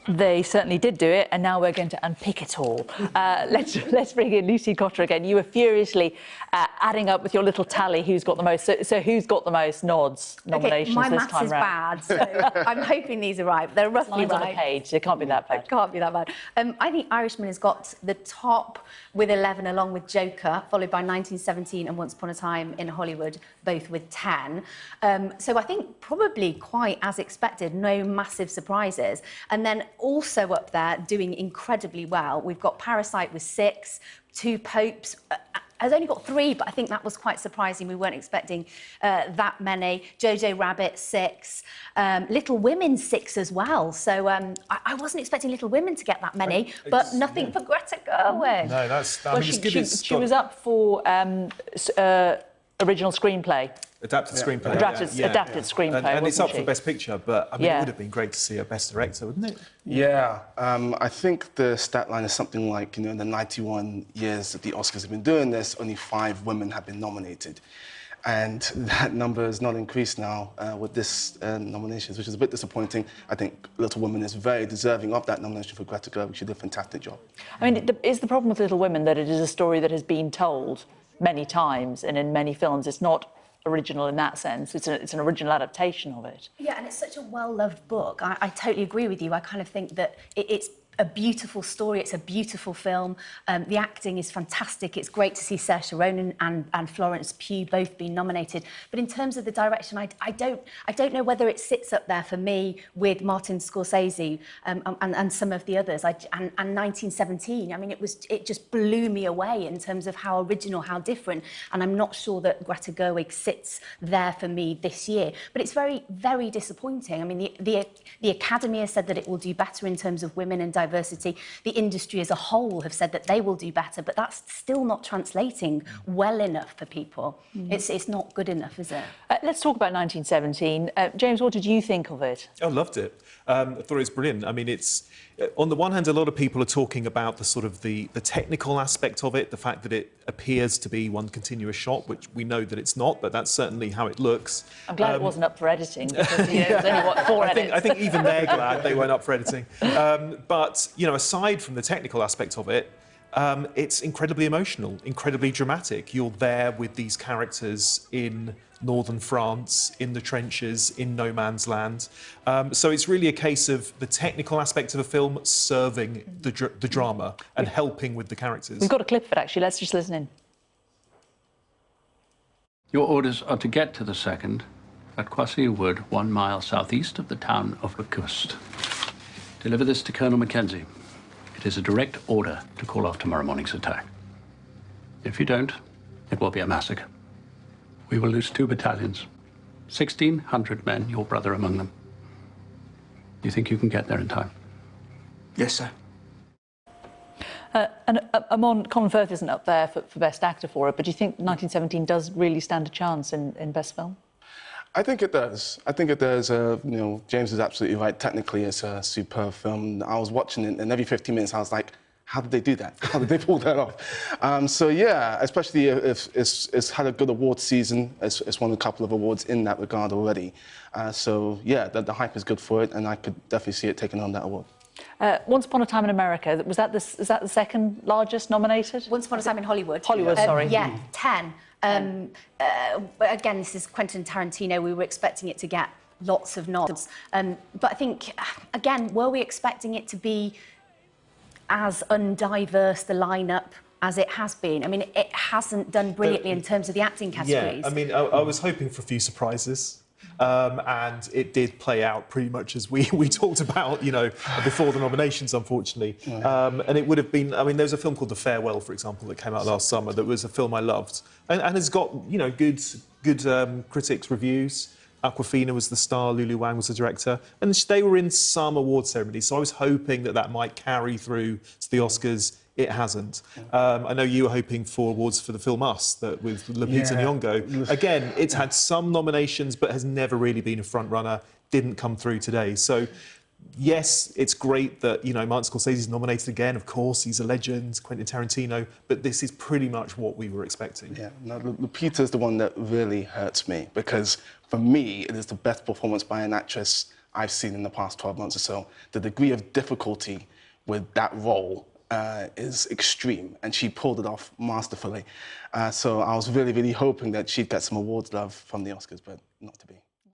They certainly did do it, and now we're going to unpick it all. Let's bring in Lucy Cotter again. You were furiously adding up with your little tally who's got the most. So who's got the most nominations my this maths time is round? bad, so I'm hoping these are right. But they're roughly Lines on a right. page, so it can't be that bad. It can't be that bad. I think Irishman has got the top with 11, along with Joker, followed by 1917 and Once Upon a Time in Hollywood, both with 10. So I think probably quite as expected, no massive surprises. And then also up there, doing incredibly well, we've got Parasite with 6, Two Popes. Has only got 3, but I think that was quite surprising. We weren't expecting that many. Jojo Rabbit, 6. Little Women, 6 as well. So I wasn't expecting Little Women to get that many, but nothing for Greta Gerwig. No, that's... Well, she was up for original screenplay. Adapted screenplay. Adapted screenplay, and it's up she? for Best Picture, but I mean, it would have been great to see a Best Director, wouldn't it? Yeah, I think the stat line is something like, in the 91 years that the Oscars have been doing this, only 5 women have been nominated. And that number has not increased now with this nominations, which is a bit disappointing. I think Little Women is very deserving of that nomination for Greta Gerwig. She did a fantastic job. I mean, is the problem with Little Women that it is a story that has been told many times and in many films? It's not original in that sense. It's an original adaptation of it. Yeah, and it's such a well-loved book. I totally agree with you. I kind of think that it's a beautiful story. It's a beautiful film. The acting is fantastic. It's great to see Saoirse Ronan and Florence Pugh both being nominated. But in terms of the direction, I don't know whether it sits up there for me with Martin Scorsese and some of the others. And 1917. I mean, it just blew me away in terms of how original, how different. And I'm not sure that Greta Gerwig sits there for me this year. But it's very, very disappointing. I mean, the Academy has said that it will do better in terms of women and diversity. The industry as a whole have said that they will do better, but that's still not translating well enough for people. It's not good enough, is it? Let's talk about 1917. James, what did you think of it? I loved it. I thought it was brilliant. I mean, it's... On the one hand, a lot of people are talking about the sort of the technical aspect of it, the fact that it appears to be one continuous shot, which we know that it's not, but that's certainly how it looks. I'm glad it wasn't up for editing, because there's only, what, 4 edits? I think even they're glad they weren't up for editing. But, aside from the technical aspect of it, it's incredibly emotional, incredibly dramatic. You're there with these characters in northern France, in the trenches, in no man's land. So it's really a case of the technical aspect of a film serving the drama and helping with the characters. We've got a clip of it, actually. Let's just listen in. Your orders are to get to the second at Quasi Wood, 1 mile southeast of the town of Auguste. Deliver this to Colonel Mackenzie. It is a direct order to call off tomorrow morning's attack. If you don't, it will be a massacre. We will lose 2 battalions, 1,600 men, your brother among them. You think you can get there in time? Yes, sir. And Amon, Colin Firth isn't up there for Best Actor for it, but do you think 1917 does really stand a chance in Best Film? I think it does. I think it does. James is absolutely right. Technically, it's a superb film. I was watching it, and every 15 minutes, I was like, how did they do that? How did they pull that off? So, yeah, especially if it's had a good award season. It's won a couple of awards in that regard already. So, yeah, the hype is good for it, and I could definitely see it taking on that award. Once Upon a Time in America, is that the second largest nominated? Once Upon a Time in Hollywood. Hollywood, sorry. Yeah, 10. Again, this is Quentin Tarantino. We were expecting it to get lots of nods. But I think, again, were we expecting it to be as undiverse, the lineup, as it has been? I mean, it hasn't done brilliantly in terms of the acting categories. Yeah, I mean, I was hoping for a few surprises. And it did play out pretty much as we talked about, before the nominations, unfortunately. And it would have been... I mean, there was a film called The Farewell, for example, that came out last summer that was a film I loved and has got, good critics' reviews. Awkwafina was the star, Lulu Wang was the director, and they were in some award ceremonies, so I was hoping that might carry through to the Oscars. It hasn't. I know you were hoping for awards for the film Us, with Lupita Nyong'o. Again, it's had some nominations, but has never really been a front-runner, didn't come through today. So, yes, it's great that, Martin Scorsese's nominated again, of course, he's a legend, Quentin Tarantino, but this is pretty much what we were expecting. Yeah, no, Lupita's the one that really hurts me, because for me, it is the best performance by an actress I've seen in the past 12 months or so. The degree of difficulty with that role is extreme, and she pulled it off masterfully. So I was really, really hoping that she'd get some awards love from the Oscars, but not to be.